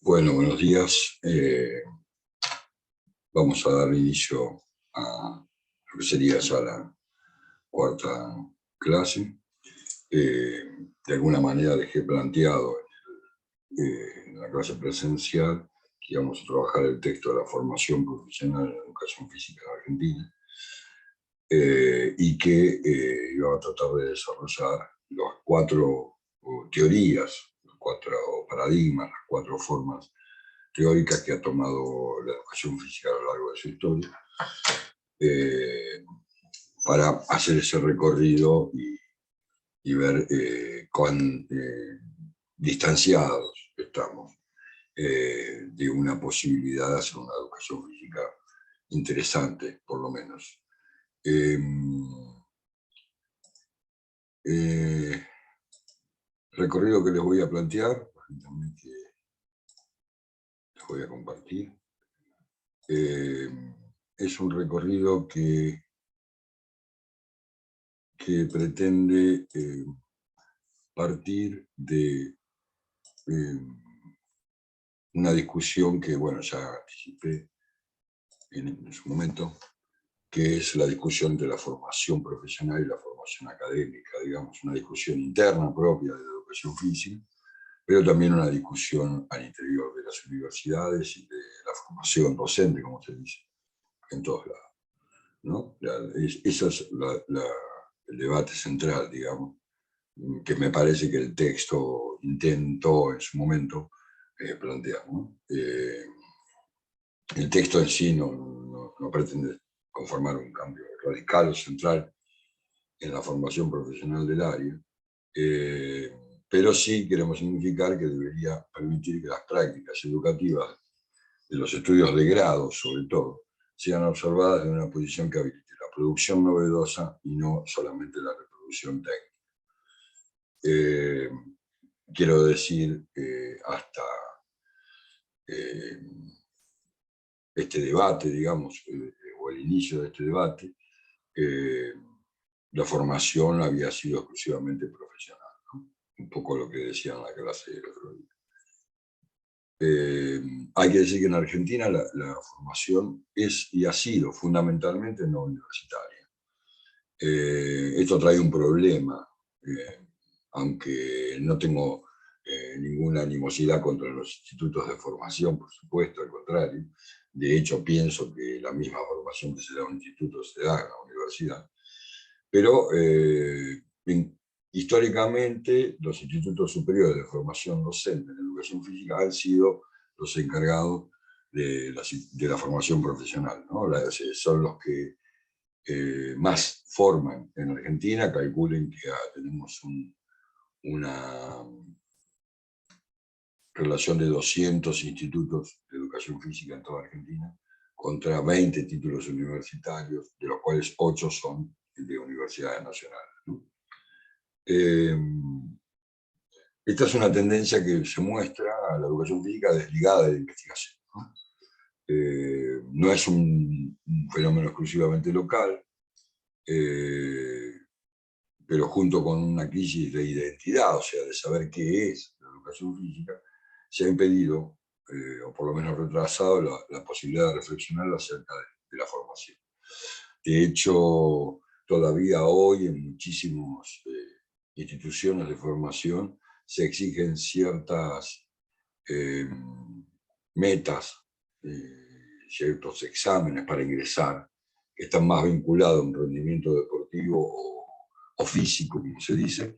Bueno, buenos días. Vamos a dar inicio a lo que sería ya la cuarta clase. De alguna manera dejé planteado en la clase presencial que íbamos a trabajar el texto de la formación profesional en la educación física en Argentina y que iba a tratar de desarrollar las cuatro teorías, los cuatro paradigmas, las cuatro formas teóricas que ha tomado la educación física a lo largo de su historia, para hacer ese recorrido y ver cuán distanciados estamos de una posibilidad de hacer una educación física interesante, por lo menos. Recorrido que les voy a plantear, también que les voy a compartir, es un recorrido que pretende partir de una discusión que, bueno, ya anticipé en su momento, que es la discusión entre la formación profesional y la formación académica, digamos, una discusión interna propia de la educación física, pero también una discusión al interior de las universidades y de la formación docente, como se dice, en todos lados, ¿no? Ese es el debate central, digamos, que me parece que el texto intentó en su momento plantear, ¿no? El texto en sí no pretende conformar un cambio radical o central en la formación profesional del área, pero sí queremos significar que debería permitir que las prácticas educativas de los estudios de grado, sobre todo, sean observadas en una posición que habilite la producción novedosa y no solamente la reproducción técnica. Quiero decir, hasta este debate, digamos, o el inicio de este debate, la formación había sido exclusivamente profesional, ¿no? Un poco lo que decía en la clase del otro día. Hay que decir que en Argentina la formación es y ha sido fundamentalmente no universitaria. Esto trae un problema, aunque no tengo ninguna animosidad contra los institutos de formación, por supuesto, al contrario. De hecho, pienso que la misma formación que se da en un instituto se da en la universidad. Pero históricamente los institutos superiores de formación docente en educación física han sido los encargados de la formación profesional, ¿no? Son los que más forman en Argentina. Calculen que tenemos una relación de 200 institutos de educación física en toda Argentina, contra 20 títulos universitarios, de los cuales 8 son de universidades nacionales, ¿no? Esta es una tendencia que se muestra a la educación física desligada de la investigación, ¿no? No es un fenómeno exclusivamente local, pero junto con una crisis de identidad, o sea, de saber qué es la educación física, se ha impedido, o por lo menos retrasado, la posibilidad de reflexionar acerca de la formación. De hecho, todavía hoy en muchísimas instituciones de formación se exigen ciertas metas, ciertos exámenes para ingresar, que están más vinculados a un rendimiento deportivo o físico, como se dice,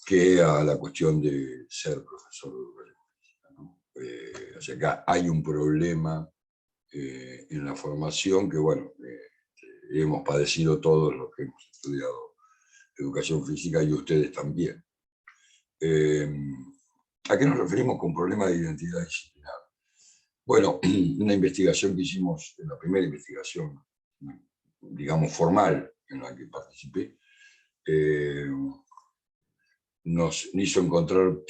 que a la cuestión de ser profesor de educación física, ¿no? O sea que hay un problema en la formación que, bueno, hemos padecido todos los que hemos estudiado educación física y ustedes también. ¿A qué nos referimos con problema de identidad disciplinar? Bueno, una investigación que hicimos, la primera investigación, digamos, formal en la que participé, nos hizo encontrar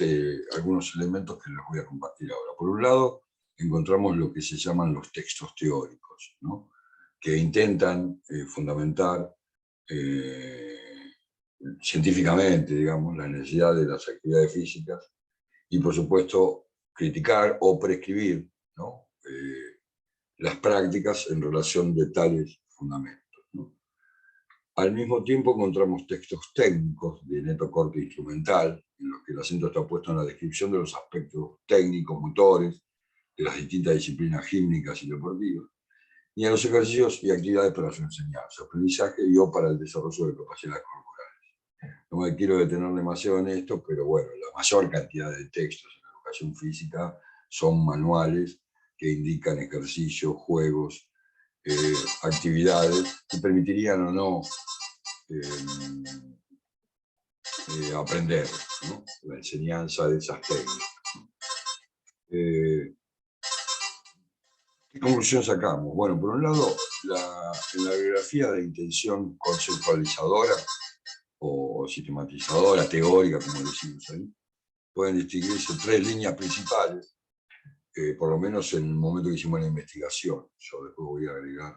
algunos elementos que les voy a compartir ahora. Por un lado, encontramos lo que se llaman los textos teóricos, ¿no? Que intentan fundamentar científicamente, digamos, la necesidad de las actividades físicas y, por supuesto, criticar o prescribir, ¿no? Las prácticas en relación de tales fundamentos, ¿no? Al mismo tiempo encontramos textos técnicos de neto corte instrumental, en los que el acento está puesto en la descripción de los aspectos técnicos, motores, de las distintas disciplinas gímnicas y deportivas, y en los ejercicios y actividades para su enseñanza, aprendizaje y o para el desarrollo de capacidades corporales. No me quiero detener demasiado en esto, pero bueno, la mayor cantidad de textos en la educación física son manuales que indican ejercicios, juegos, actividades que permitirían o no aprender, ¿no? La enseñanza de esas técnicas. ¿Qué conclusión sacamos? Bueno, por un lado, en la bibliografía de intención conceptualizadora o sistematizadora, teórica, como decimos ahí, pueden distinguirse tres líneas principales, por lo menos en el momento que hicimos la investigación. Yo después voy a agregar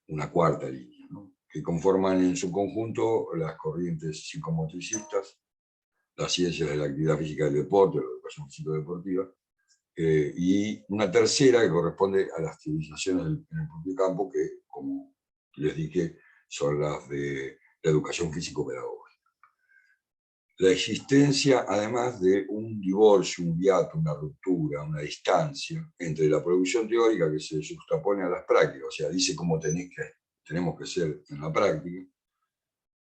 una cuarta línea, ¿no? Que conforman en su conjunto las corrientes psicomotricistas, las ciencias de la actividad física y del deporte, la educación físico-deportiva, y una tercera que corresponde a las civilizaciones en el propio campo, que, como les dije, son las de la educación físico-pedagógica. La existencia, además de un divorcio, un hiato, una ruptura, una distancia entre la producción teórica que se justapone a las prácticas, o sea, dice cómo tenemos que ser en la práctica,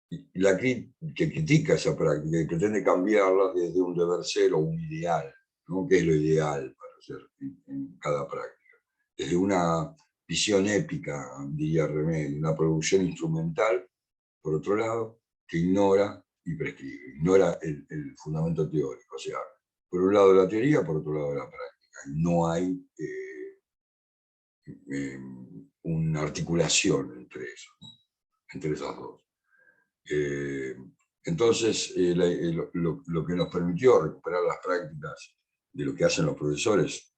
y la que critica esa práctica y pretende cambiarla desde un deber ser o un ideal, ¿no? ¿Qué es lo ideal para hacer en cada práctica? Desde una visión épica, diría Remedi, una producción instrumental, por otro lado, que ignora y prescribe, ignora el fundamento teórico. O sea, por un lado la teoría, por otro lado la práctica. No hay una articulación entre eso, ¿no? Entre esas dos. Entonces, lo que nos permitió recuperar las prácticas de lo que hacen los profesores,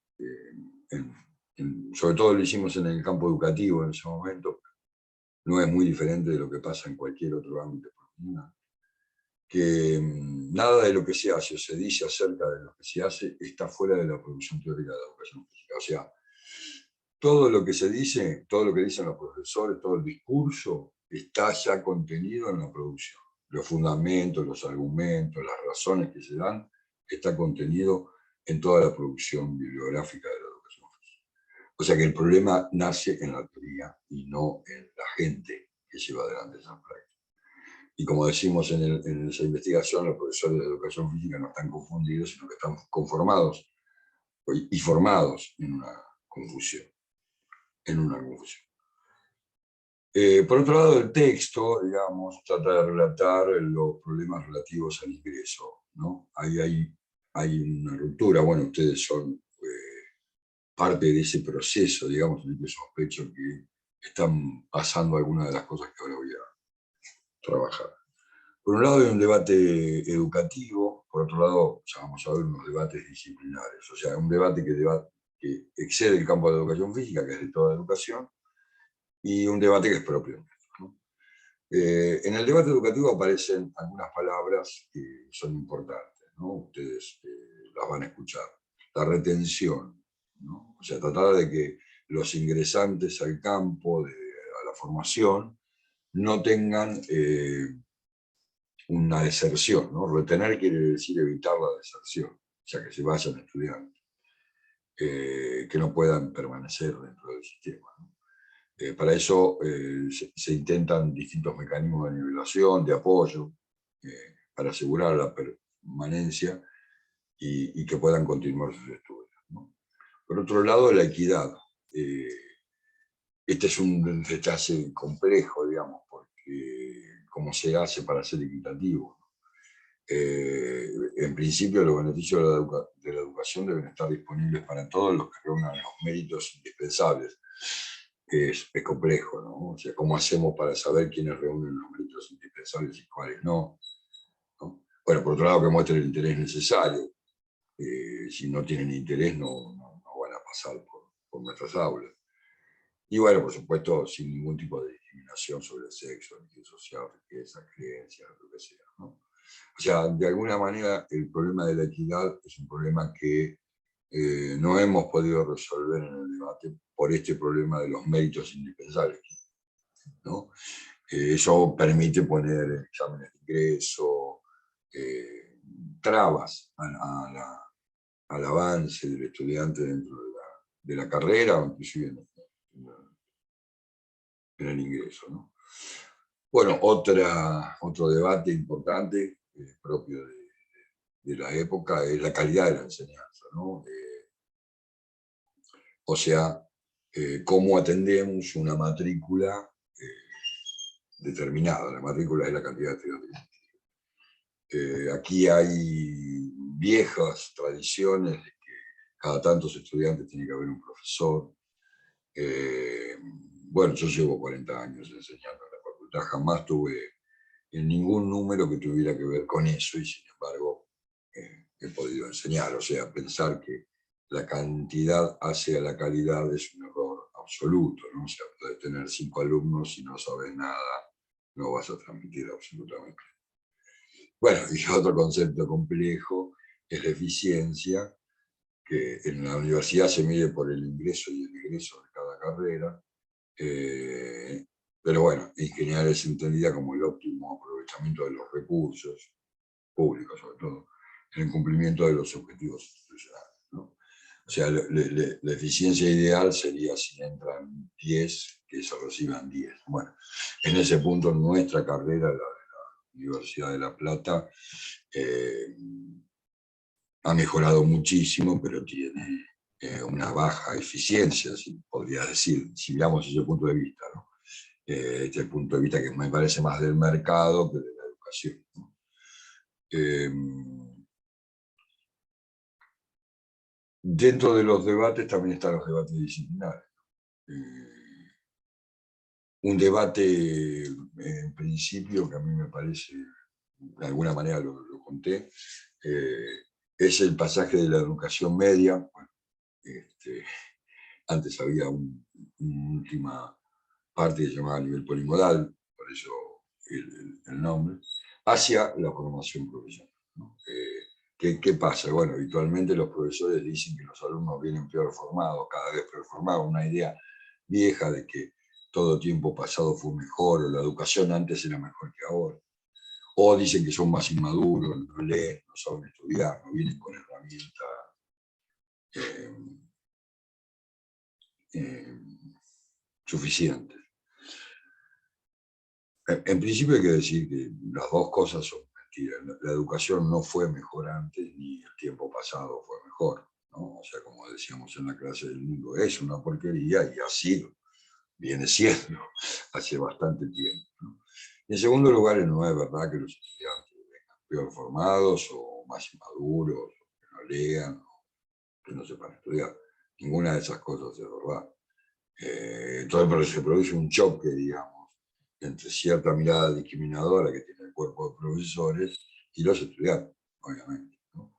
sobre todo lo hicimos en el campo educativo en ese momento, no es muy diferente de lo que pasa en cualquier otro ámbito profesional, que nada de lo que se hace o se dice acerca de lo que se hace está fuera de la producción teórica de la educación física. O sea, todo lo que se dice, todo lo que dicen los profesores, todo el discurso, está ya contenido en la producción. Los fundamentos, los argumentos, las razones que se dan, está contenido en toda la producción bibliográfica de la educación física. O sea que el problema nace en la teoría y no en la gente que lleva adelante esas prácticas. Y como decimos en esa investigación, los profesores de educación física no están confundidos, sino que están conformados y formados en una confusión. Por otro lado, el texto, digamos, trata de relatar los problemas relativos al ingreso, ¿no? Ahí hay una ruptura. Bueno, ustedes son parte de ese proceso, digamos, en el que sospecho que están pasando algunas de las cosas que ahora voy a trabajar. Por un lado hay un debate educativo, por otro lado ya vamos a ver unos debates disciplinares, o sea, un debate que excede el campo de la educación física, que es de toda la educación, y un debate que es propio, ¿no? En el debate educativo aparecen algunas palabras que son importantes, ¿no? Ustedes las van a escuchar. La retención, ¿no? O sea, tratar de que los ingresantes al campo, a la formación, no tengan una deserción, ¿no? Retener quiere decir evitar la deserción, o sea, que se vayan estudiantes, que no puedan permanecer dentro del sistema, ¿no? Para eso se intentan distintos mecanismos de nivelación, de apoyo, para asegurar la permanencia y que puedan continuar sus estudios, ¿no? Por otro lado, la equidad. Este es un detalle complejo, digamos, porque cómo se hace para ser equitativo. En principio, los beneficios de la educación deben estar disponibles para todos los que reúnan los méritos indispensables. Es complejo, ¿no? O sea, ¿cómo hacemos para saber quiénes reúnen los méritos indispensables y cuáles no? ¿No? Bueno, por otro lado, que muestren el interés necesario. Si no tienen interés, no van a pasar por nuestras aulas. Y bueno, por supuesto, sin ningún tipo de discriminación sobre el sexo, origen social, riqueza, creencias, lo que sea, ¿no? O sea, de alguna manera, el problema de la equidad es un problema que no hemos podido resolver en el debate por este problema de los méritos indispensables, ¿no? Eso permite poner exámenes de ingreso, trabas al avance del estudiante dentro de la carrera, o inclusive en el ingreso, ¿no? Bueno, otro debate importante, propio de la época, es la calidad de la enseñanza, ¿no? O sea, cómo atendemos una matrícula determinada. La matrícula es la cantidad de estudiantes. Aquí hay viejas tradiciones de que cada tantos estudiantes tiene que haber un profesor. Bueno, yo llevo 40 años enseñando en la facultad, jamás tuve ningún número que tuviera que ver con eso, y sin embargo he podido enseñar. O sea, pensar que la cantidad hace a la calidad es un error absoluto, ¿no? O sea, puedes tener 5 alumnos y no sabes nada, no vas a transmitir absolutamente. Bueno, y otro concepto complejo es la eficiencia, que en la universidad se mide por el ingreso y el egreso de cada carrera, pero bueno, en general es entendida como el óptimo aprovechamiento de los recursos públicos, sobre todo, en el cumplimiento de los objetivos institucionales, ¿no? O sea, la eficiencia ideal sería si entran 10, que se reciban 10. Bueno, en ese punto nuestra carrera, la de la Universidad de La Plata, ha mejorado muchísimo, pero tiene una baja eficiencia, si podría decir, si miramos ese punto de vista, ¿no? Este punto de vista que me parece más del mercado que de la educación, ¿no? Dentro de los debates también están los debates disciplinarios. Un debate, en principio, que a mí me parece, de alguna manera lo conté, es el pasaje de la educación media. Bueno, antes había una última parte que se llamaba nivel polimodal, por eso el nombre, hacia la formación profesional, ¿no? ¿Qué pasa? Bueno, habitualmente los profesores dicen que los alumnos vienen peor formados, cada vez peor formados, una idea vieja de que todo tiempo pasado fue mejor, o la educación antes era mejor que ahora. O dicen que son más inmaduros, no leen, no saben estudiar, no vienen con herramientas suficientes. En principio hay que decir que las dos cosas son mentiras. La educación no fue mejor antes, ni el tiempo pasado fue mejor, ¿no? O sea, como decíamos en la clase del mundo, es una porquería y ha sido, viene siendo, hace bastante tiempo, ¿no? En segundo lugar, no es verdad que los estudiantes vengan peor formados o más inmaduros, o que no lean, o que no sepan estudiar. Ninguna de esas cosas es verdad. Entonces se produce un choque, digamos, entre cierta mirada discriminadora que tiene el cuerpo de profesores y los estudiantes, obviamente, ¿no?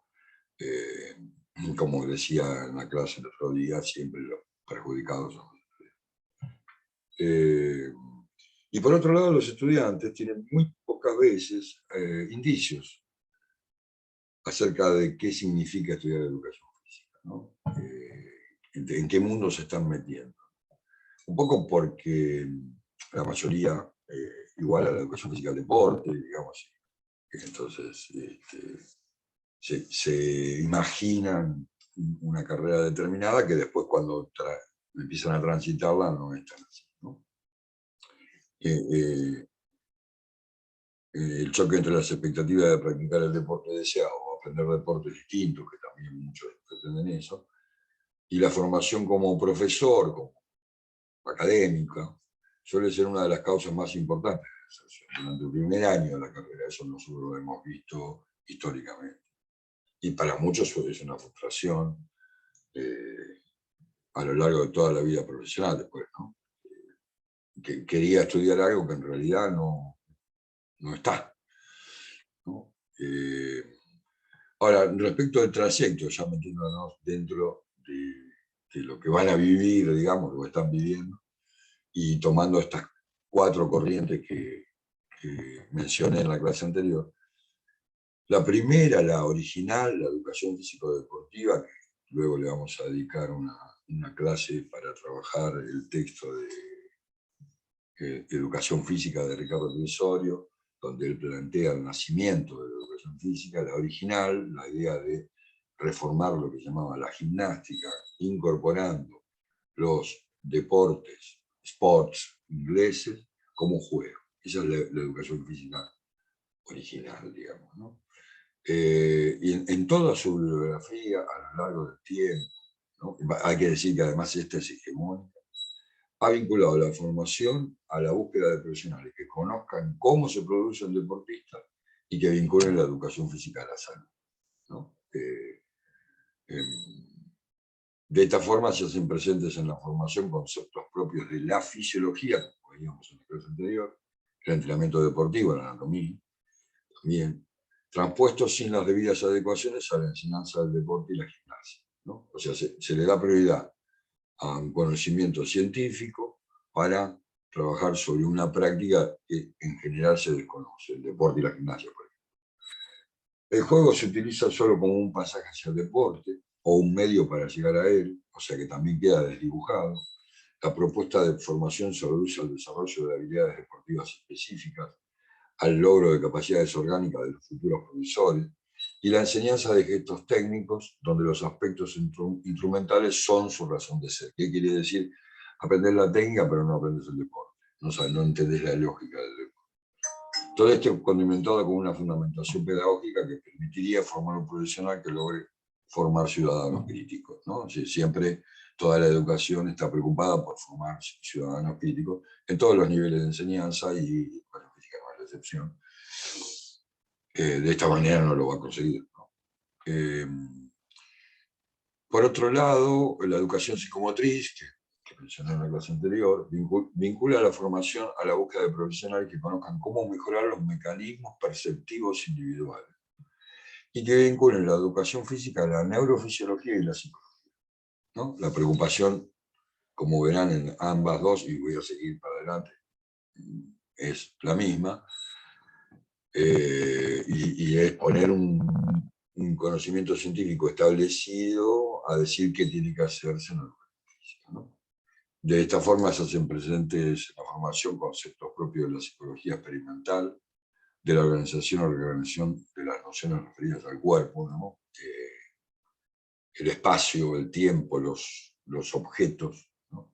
Como decía en la clase el otro día, siempre los perjudicados son los estudiantes. Y por otro lado, los estudiantes tienen muy pocas veces indicios acerca de qué significa estudiar educación física, ¿no? En qué mundo se están metiendo. Un poco porque la mayoría, igual a la educación física al deporte, digamos, entonces se imaginan una carrera determinada que después cuando empiezan a transitarla no es tan así, ¿no? El choque entre las expectativas de practicar el deporte deseado o aprender deportes distintos, que también muchos pretenden eso, y la formación como profesor, como académica, suele ser una de las causas más importantes de deserción. Durante el primer año de la carrera, eso nosotros lo hemos visto históricamente. Y para muchos es una frustración a lo largo de toda la vida profesional después, ¿no? Que quería estudiar algo que en realidad no está, ¿no? Ahora, respecto del trayecto, ya metiéndonos dentro de lo que van a vivir, digamos, lo que están viviendo, y tomando estas 4 corrientes que mencioné en la clase anterior. La primera, la original, la educación físico-deportiva, que luego le vamos a dedicar una clase para trabajar el texto de Educación Física de Ricardo Trevisorio, donde él plantea el nacimiento de la educación física, la original, la idea de reformar lo que llamaba la gimnástica, incorporando los deportes, sports ingleses, como juego. Esa es la educación física original, digamos, ¿no? Y en toda su bibliografía, a lo largo del tiempo, ¿no? Hay que decir que además esta es hegemónica, ha vinculado la formación a la búsqueda de profesionales que conozcan cómo se produce un deportista y que vinculen la educación física a la salud, ¿no? De esta forma se hacen presentes en la formación conceptos propios de la fisiología, como veíamos en la clase anterior, el entrenamiento deportivo, la anatomía, también, transpuestos sin las debidas adecuaciones a la enseñanza del deporte y la gimnasia, ¿no? O sea, se le da prioridad a un conocimiento científico para trabajar sobre una práctica que en general se desconoce, el deporte y la gimnasia, por ejemplo. El juego se utiliza solo como un pasaje hacia el deporte o un medio para llegar a él, o sea que también queda desdibujado. La propuesta de formación se reduce al desarrollo de habilidades deportivas específicas, al logro de capacidades orgánicas de los futuros profesores, y la enseñanza de gestos técnicos, donde los aspectos instrumentales son su razón de ser. ¿Qué quiere decir? Aprender la técnica, pero no aprendes el deporte. No entendés la lógica del deporte. Todo esto condimentado con una fundamentación pedagógica que permitiría formar un profesional que logre formar ciudadanos críticos, ¿no? Siempre toda la educación está preocupada por formar ciudadanos críticos en todos los niveles de enseñanza y educación física no es la excepción. De esta manera no lo va a conseguir, ¿no? Por otro lado, la educación psicomotriz, que mencioné en la clase anterior, vincula la formación a la búsqueda de profesionales que conozcan cómo mejorar los mecanismos perceptivos individuales y que vinculen la educación física a la neurofisiología y la psicología, ¿no? La preocupación, como verán en ambas dos, y voy a seguir para adelante, es la misma, y es poner un conocimiento científico establecido a decir qué tiene que hacerse en la educación física, ¿no? De esta forma se hacen presentes en la formación conceptos propios de la psicología experimental, de la organización de las nociones referidas al cuerpo, ¿no? El espacio, el tiempo, los objetos, ¿no?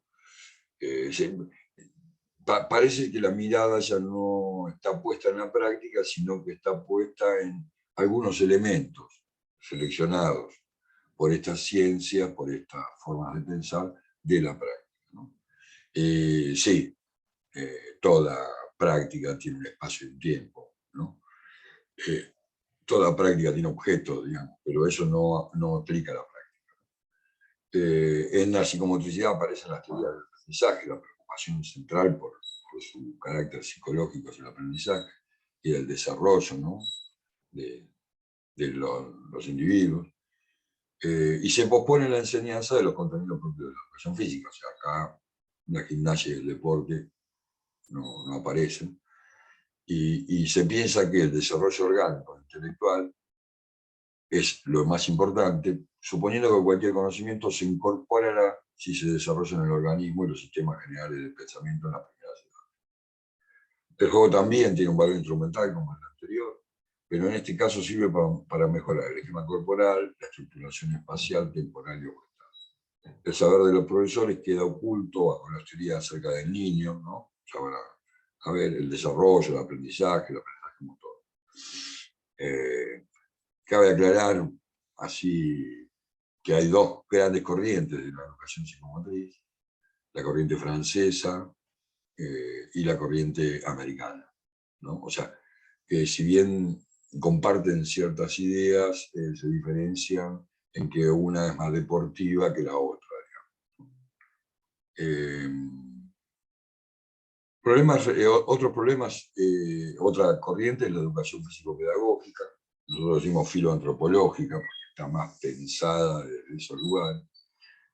Parece que la mirada ya no está puesta en la práctica, sino que está puesta en algunos elementos seleccionados por estas ciencias, por estas formas de pensar de la práctica, ¿no? Sí, toda práctica tiene un espacio y un tiempo, ¿no? Toda práctica tiene objetos, digamos, pero eso no aplica a la práctica. En la psicomotricidad aparecen las teorías del aprendizaje, la preocupación central por su carácter psicológico hacia el aprendizaje y el desarrollo, ¿no? de los individuos. Y se pospone la enseñanza de los contenidos propios de la educación física. O sea, acá la gimnasia y el deporte no aparecen. Y se piensa que el desarrollo orgánico intelectual es lo más importante, suponiendo que cualquier conocimiento se incorporará si se desarrolla en el organismo y los sistemas generales de pensamiento en la primera edad. El juego también tiene un valor instrumental como el anterior, pero en este caso sirve para mejorar el esquema corporal, la estructuración espacial, temporal y objetal. El saber de los profesores queda oculto bajo las teorías acerca del niño, ¿no? O sea, a ver, el desarrollo, el aprendizaje motor. Cabe aclarar así que hay dos grandes corrientes de la educación psicomotriz, la corriente francesa y la corriente americana, ¿no? O sea, que si bien comparten ciertas ideas, se diferencian en que una es más deportiva que la otra, otros problemas, otra corriente es la educación físico-pedagógica, nosotros decimos filoantropológica, porque está más pensada desde esos lugares,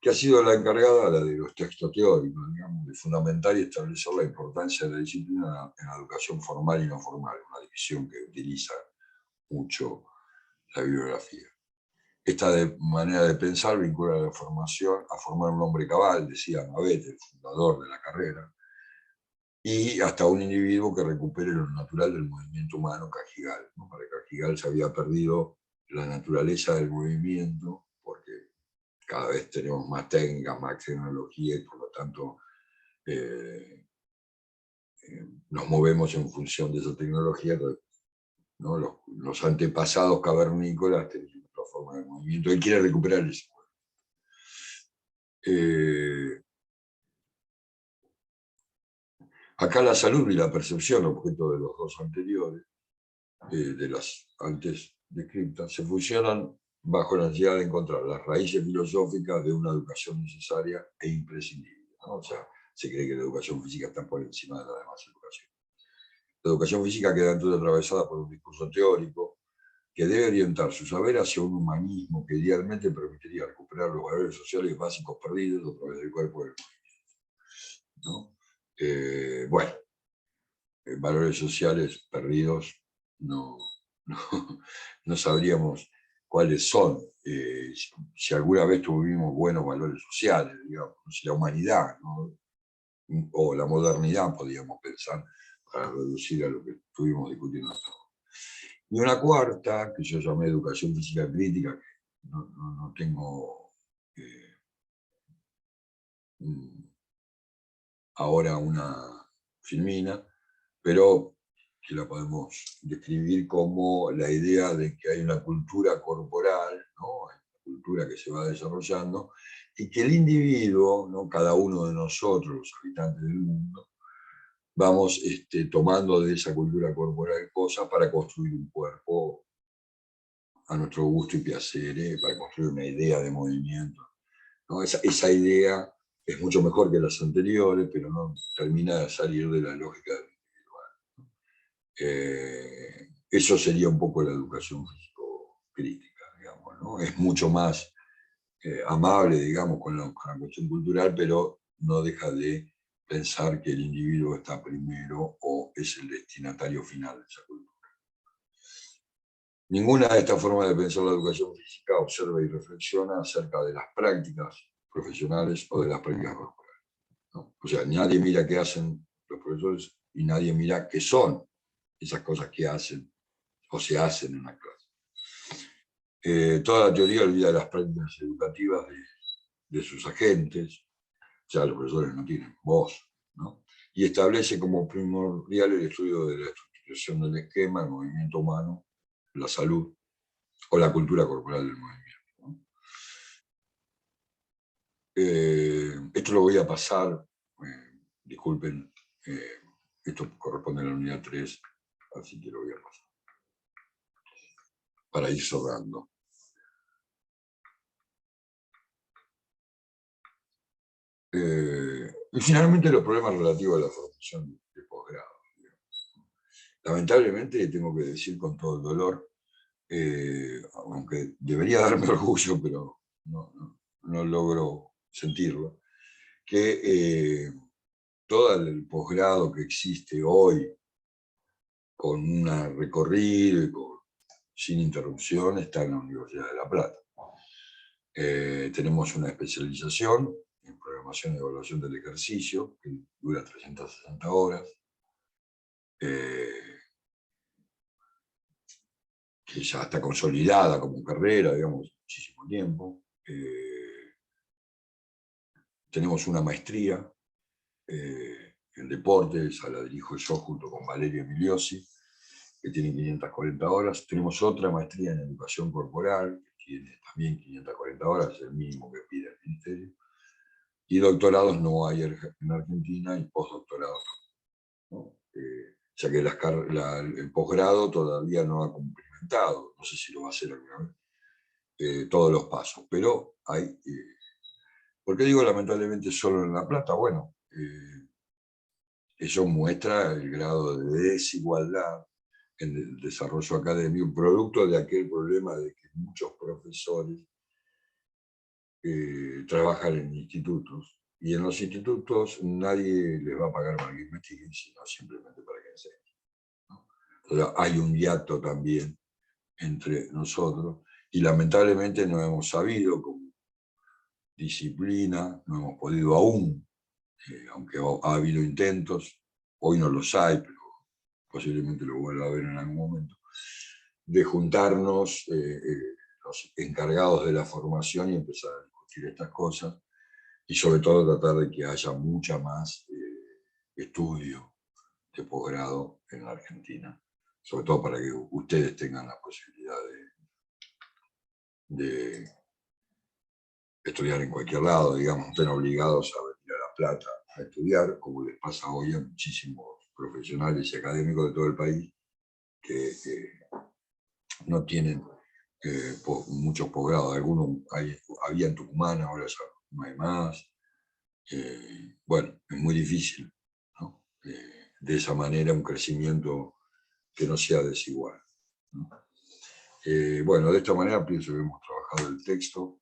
que ha sido la encargada, la de los textos teóricos, digamos, de fundamentar y establecer la importancia de la disciplina en la educación formal y no formal, una división que utiliza mucho la bibliografía. esta manera de pensar vincula a la formación a formar un hombre cabal, decía Mabet, el fundador de la carrera, y hasta un individuo que recupere lo natural del movimiento humano Cajigal, ¿no? Para Cajigal se había perdido la naturaleza del movimiento, porque cada vez tenemos más técnicas, más tecnología, y por lo tanto nos movemos en función de esa tecnología. Entonces, ¿no? Los antepasados cavernícolas tenían otra forma de movimiento. Él quiere recuperar eso. Acá la salud y la percepción, objeto de los dos anteriores, de las antes descritas, se fusionan bajo la necesidad de encontrar las raíces filosóficas de una educación necesaria e imprescindible, ¿no? O sea, se cree que la educación física está por encima de la demás educación. La educación física queda entonces atravesada por un discurso teórico que debe orientar su saber hacia un humanismo que idealmente permitiría recuperar los valores sociales básicos perdidos a través del cuerpo del movimiento, ¿no? Bueno, valores sociales perdidos no, no, no sabríamos cuáles son. Si alguna vez tuvimos buenos valores sociales, digamos, la humanidad, ¿no? O la modernidad, podríamos pensar, para reducir a lo que estuvimos discutiendo hasta ahora. Y una cuarta, que yo llamé educación física crítica, que no tengo ahora una filmina, pero que la podemos describir como la idea de que hay una cultura corporal, ¿no? Hay una cultura que se va desarrollando, y que el individuo, ¿no? Cada uno de nosotros, los habitantes del mundo, vamos tomando de esa cultura corporal cosas para construir un cuerpo a nuestro gusto y placer, para construir una idea de movimiento, ¿no? Esa idea es mucho mejor que las anteriores, pero no termina de salir de la lógica del individual. Eso sería un poco la educación físico-crítica, digamos, ¿no? Es mucho más amable, digamos, con la cuestión cultural, pero no deja de pensar que el individuo está primero o es el destinatario final de esa cultura. Ninguna de estas formas de pensar la educación física observa y reflexiona acerca de las prácticas profesionales o de las prácticas corporales, ¿no? O sea, nadie mira qué hacen los profesores y nadie mira qué son esas cosas que hacen o se hacen en la clase. Toda la teoría olvida las prácticas educativas de sus agentes, ya los profesores no tienen voz, ¿no? Y establece como primordial el estudio de la estructuración del esquema, el movimiento humano, la salud o la cultura corporal del movimiento, ¿no? Esto lo voy a pasar, disculpen, esto corresponde a la unidad 3, así que lo voy a pasar, para ir cerrando. Y finalmente los problemas relativos a la formación de posgrado. Lamentablemente tengo que decir con todo el dolor, aunque debería darme orgullo, pero no logro sentirlo, que todo el posgrado que existe hoy, con un recorrido y sin interrupción, está en la Universidad de La Plata. Tenemos una especialización en programación y evaluación del ejercicio, que dura 360 horas, que ya está consolidada como carrera, digamos, muchísimo tiempo. Tenemos una maestría en deportes, esa la dirijo yo junto con Valeria Emiliosi, que tiene 540 horas. Tenemos otra maestría en educación corporal, que tiene también 540 horas, es el mínimo que pide el ministerio. Y doctorados no hay en Argentina, y postdoctorados no, ya que el posgrado todavía no ha cumplimentado, no sé si lo va a hacer alguna vez, todos los pasos, pero hay... ¿Por qué digo lamentablemente solo en La Plata? Bueno, eso muestra el grado de desigualdad en el desarrollo académico, producto de aquel problema de que muchos profesores trabajan en institutos, y en los institutos nadie les va a pagar para que investiguen, sino simplemente para que enseñen, ¿no? O sea, hay un hiato también entre nosotros, Y lamentablemente no hemos sabido, como disciplina, no hemos podido aún, aunque ha habido intentos, hoy no los hay, pero posiblemente lo vuelva a ver en algún momento, de juntarnos los encargados de la formación y empezar a discutir estas cosas, y sobre todo tratar de que haya mucha más estudio de posgrado en la Argentina, sobre todo para que ustedes tengan la posibilidad de estudiar en cualquier lado, digamos, no estén obligados a venir a La Plata a estudiar, como les pasa hoy a muchísimos profesionales y académicos de todo el país que no tienen muchos posgrados. Algunos había en Tucumán, ahora ya no hay más. Bueno, es muy difícil, ¿no? De esa manera un crecimiento que no sea desigual, ¿no? Bueno, de esta manera pienso que hemos trabajado el texto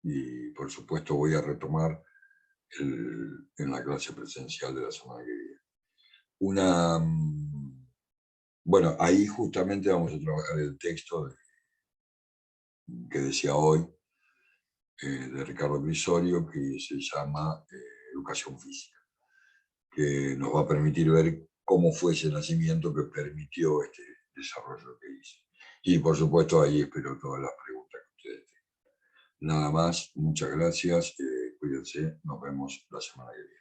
y por supuesto voy a retomar en la clase presencial de la semana que viene. Bueno, ahí justamente vamos a trabajar el texto que decía hoy, de Ricardo Brisorio, que se llama Educación Física, que nos va a permitir ver cómo fue ese nacimiento que permitió este desarrollo que hice. Y por supuesto ahí espero todas las preguntas que ustedes tengan. Nada más, muchas gracias, cuídense, nos vemos la semana que viene.